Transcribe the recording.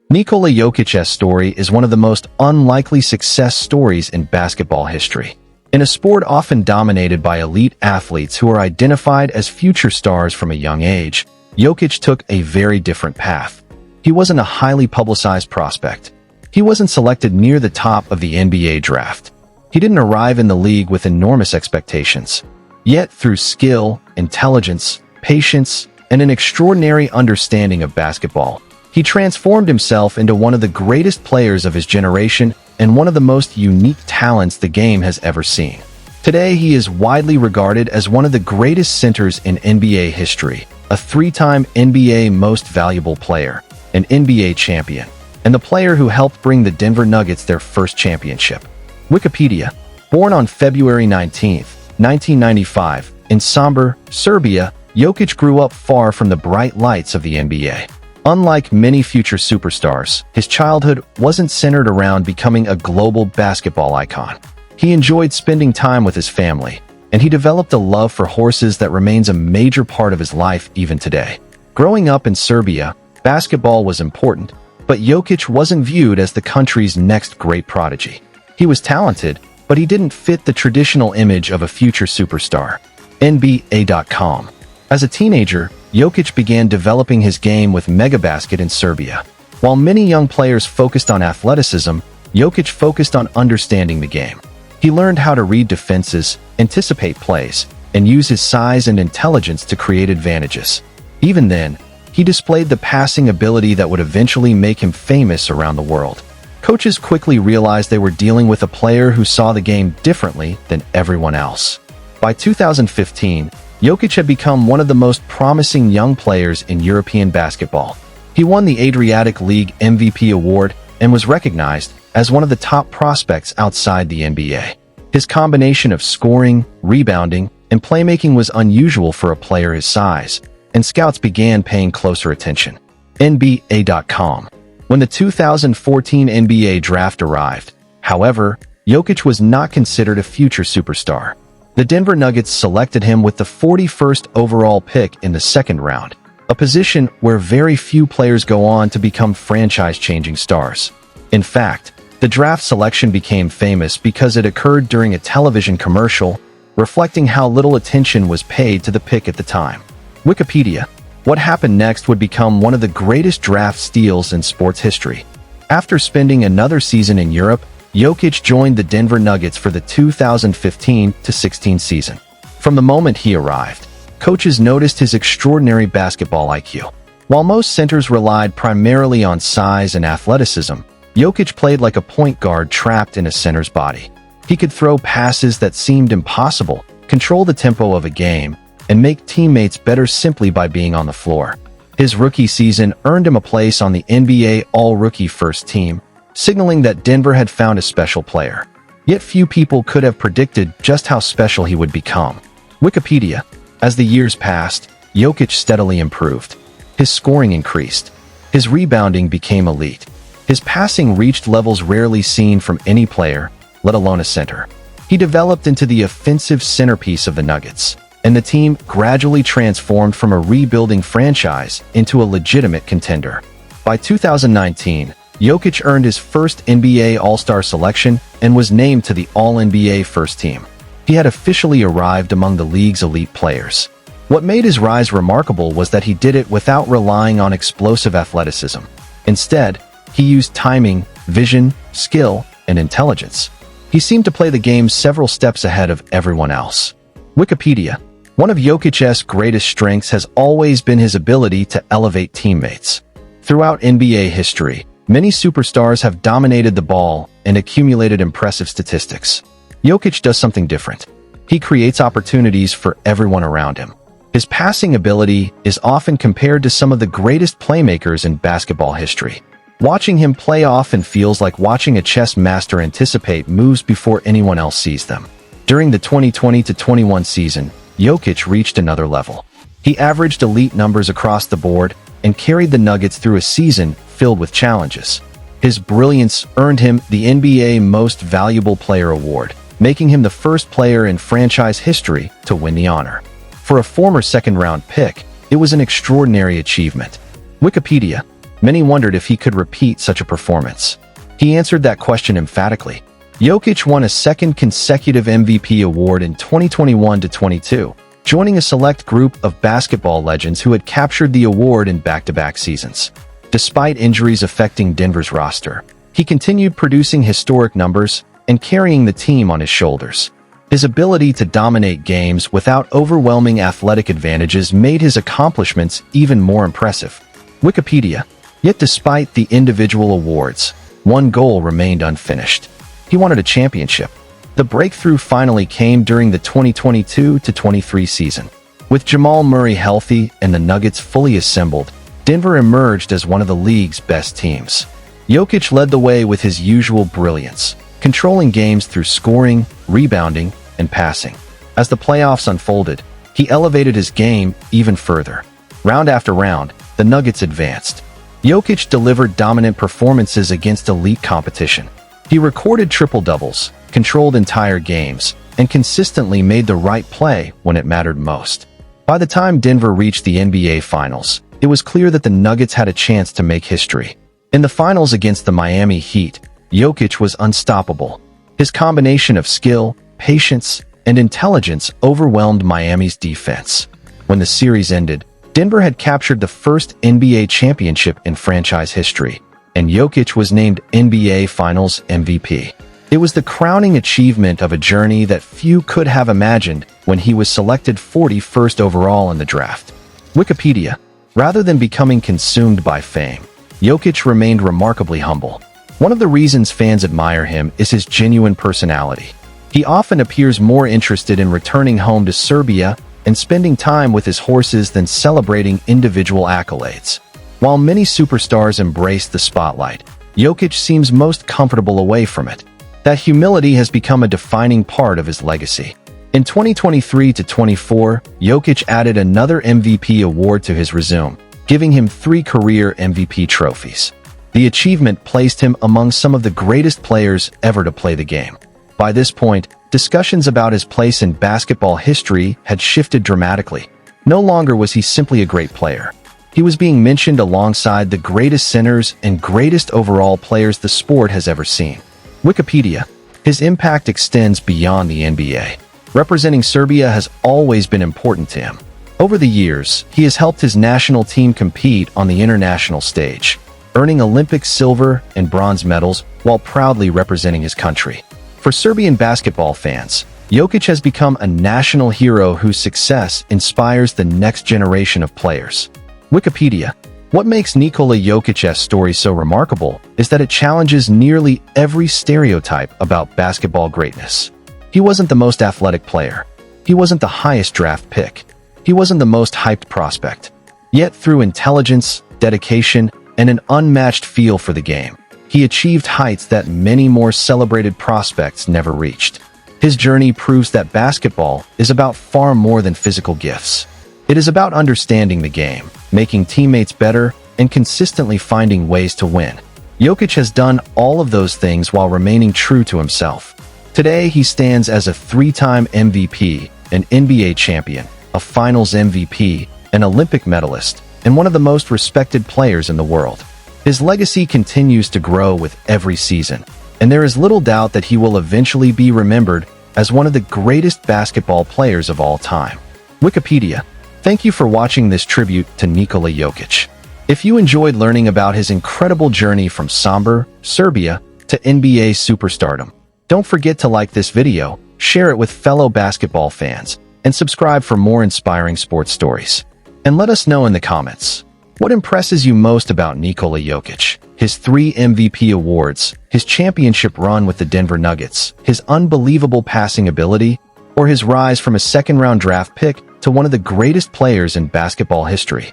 Nikola Jokic's story is one of the most unlikely success stories in basketball history. In a sport often dominated by elite athletes who are identified as future stars from a young age, Jokić took a very different path. He wasn't a highly publicized prospect. He wasn't selected near the top of the NBA draft. He didn't arrive in the league with enormous expectations. Yet, through skill, intelligence, patience, and an extraordinary understanding of basketball, he transformed himself into one of the greatest players of his generation and one of the most unique talents the game has ever seen. Today, he is widely regarded as one of the greatest centers in NBA history, a three-time NBA Most Valuable Player, an NBA champion, and the player who helped bring the Denver Nuggets their first championship. Wikipedia. Born on February 19, 1995, in Sombor, Serbia, Jokić grew up far from the bright lights of the NBA. Unlike many future superstars, his childhood wasn't centered around becoming a global basketball icon. He enjoyed spending time with his family, and he developed a love for horses that remains a major part of his life even today. Growing up in Serbia, basketball was important, but Jokić wasn't viewed as the country's next great prodigy. He was talented, but he didn't fit the traditional image of a future superstar. NBA.com. As a teenager, Jokić began developing his game with Megabasket in Serbia. While many young players focused on athleticism, Jokić focused on understanding the game. He learned how to read defenses, anticipate plays, and use his size and intelligence to create advantages. Even then, he displayed the passing ability that would eventually make him famous around the world. Coaches quickly realized they were dealing with a player who saw the game differently than everyone else. By 2015, Jokić had become one of the most promising young players in European basketball. He won the Adriatic League MVP award and was recognized as one of the top prospects outside the NBA. His combination of scoring, rebounding, and playmaking was unusual for a player his size, and scouts began paying closer attention. NBA.com. When the 2014 NBA draft arrived, however, Jokić was not considered a future superstar. The Denver Nuggets selected him with the 41st overall pick in the second round, a position where very few players go on to become franchise-changing stars. In fact, the draft selection became famous because it occurred during a television commercial, reflecting how little attention was paid to the pick at the time. Wikipedia. What happened next would become one of the greatest draft steals in sports history. After spending another season in Europe, Jokić joined the Denver Nuggets for the 2015-16 season. From the moment he arrived, coaches noticed his extraordinary basketball IQ. While most centers relied primarily on size and athleticism, Jokić played like a point guard trapped in a center's body. He could throw passes that seemed impossible, control the tempo of a game, and make teammates better simply by being on the floor. His rookie season earned him a place on the NBA All-Rookie First Team, signaling that Denver had found a special player. Yet few people could have predicted just how special he would become. Wikipedia. As the years passed, Jokić steadily improved. His scoring increased. His rebounding became elite. His passing reached levels rarely seen from any player, let alone a center. He developed into the offensive centerpiece of the Nuggets, and the team gradually transformed from a rebuilding franchise into a legitimate contender. By 2019, Jokić earned his first NBA All-Star selection and was named to the All-NBA First Team. He had officially arrived among the league's elite players. What made his rise remarkable was that he did it without relying on explosive athleticism. Instead, he used timing, vision, skill, and intelligence. He seemed to play the game several steps ahead of everyone else. Wikipedia. One of Jokic's greatest strengths has always been his ability to elevate teammates. Throughout NBA history, many superstars have dominated the ball and accumulated impressive statistics. Jokić does something different. He creates opportunities for everyone around him. His passing ability is often compared to some of the greatest playmakers in basketball history. Watching him play often feels like watching a chess master anticipate moves before anyone else sees them. During the 2020-21 season, Jokić reached another level. He averaged elite numbers across the board and carried the Nuggets through a season filled with challenges. His brilliance earned him the NBA Most Valuable Player award, making him the first player in franchise history to win the honor. For a former second-round pick, it was an extraordinary achievement. Wikipedia. Many wondered if he could repeat such a performance. He answered that question emphatically. Jokić won a second consecutive MVP award in 2021-22, joining a select group of basketball legends who had captured the award in back-to-back seasons. Despite injuries affecting Denver's roster, he continued producing historic numbers and carrying the team on his shoulders. His ability to dominate games without overwhelming athletic advantages made his accomplishments even more impressive. Wikipedia. Yet despite the individual awards, one goal remained unfinished. He wanted a championship. The breakthrough finally came during the 2022-23 season. With Jamal Murray healthy and the Nuggets fully assembled, Denver emerged as one of the league's best teams. Jokić led the way with his usual brilliance, controlling games through scoring, rebounding, and passing. As the playoffs unfolded, he elevated his game even further. Round after round, the Nuggets advanced. Jokić delivered dominant performances against elite competition. He recorded triple-doubles, controlled entire games, and consistently made the right play when it mattered most. By the time Denver reached the NBA Finals, it was clear that the Nuggets had a chance to make history. In the finals against the Miami Heat, Jokić was unstoppable. His combination of skill, patience, and intelligence overwhelmed Miami's defense. When the series ended, Denver had captured the first NBA championship in franchise history, and Jokić was named NBA Finals MVP. It was the crowning achievement of a journey that few could have imagined when he was selected 41st overall in the draft. Wikipedia. Rather than becoming consumed by fame, Jokić remained remarkably humble. One of the reasons fans admire him is his genuine personality. He often appears more interested in returning home to Serbia and spending time with his horses than celebrating individual accolades. While many superstars embrace the spotlight, Jokić seems most comfortable away from it. That humility has become a defining part of his legacy. In 2023-24, Jokić added another MVP award to his resume, giving him 3 career MVP trophies. The achievement placed him among some of the greatest players ever to play the game. By this point, discussions about his place in basketball history had shifted dramatically. No longer was he simply a great player. He was being mentioned alongside the greatest centers and greatest overall players the sport has ever seen. Wikipedia. His impact extends beyond the NBA. Representing Serbia has always been important to him. Over the years, he has helped his national team compete on the international stage, earning Olympic silver and bronze medals while proudly representing his country. For Serbian basketball fans, Jokić has become a national hero whose success inspires the next generation of players. Wikipedia. What makes Nikola Jokic's story so remarkable is that it challenges nearly every stereotype about basketball greatness. He wasn't the most athletic player. He wasn't the highest draft pick. He wasn't the most hyped prospect. Yet through intelligence, dedication, and an unmatched feel for the game, he achieved heights that many more celebrated prospects never reached. His journey proves that basketball is about far more than physical gifts. It is about understanding the game, making teammates better, and consistently finding ways to win. Jokić has done all of those things while remaining true to himself. Today, he stands as a 3-time MVP, an NBA champion, a Finals MVP, an Olympic medalist, and one of the most respected players in the world. His legacy continues to grow with every season, and there is little doubt that he will eventually be remembered as one of the greatest basketball players of all time. Wikipedia. Thank you for watching this tribute to Nikola Jokić. If you enjoyed learning about his incredible journey from somber Serbia to NBA superstardom, don't forget to like this video, share it with fellow basketball fans, and subscribe for more inspiring sports stories. And let us know in the comments, what impresses you most about Nikola Jokić? His 3 MVP awards, his championship run with the Denver Nuggets, his unbelievable passing ability, or his rise from a second-round draft pick to one of the greatest players in basketball history?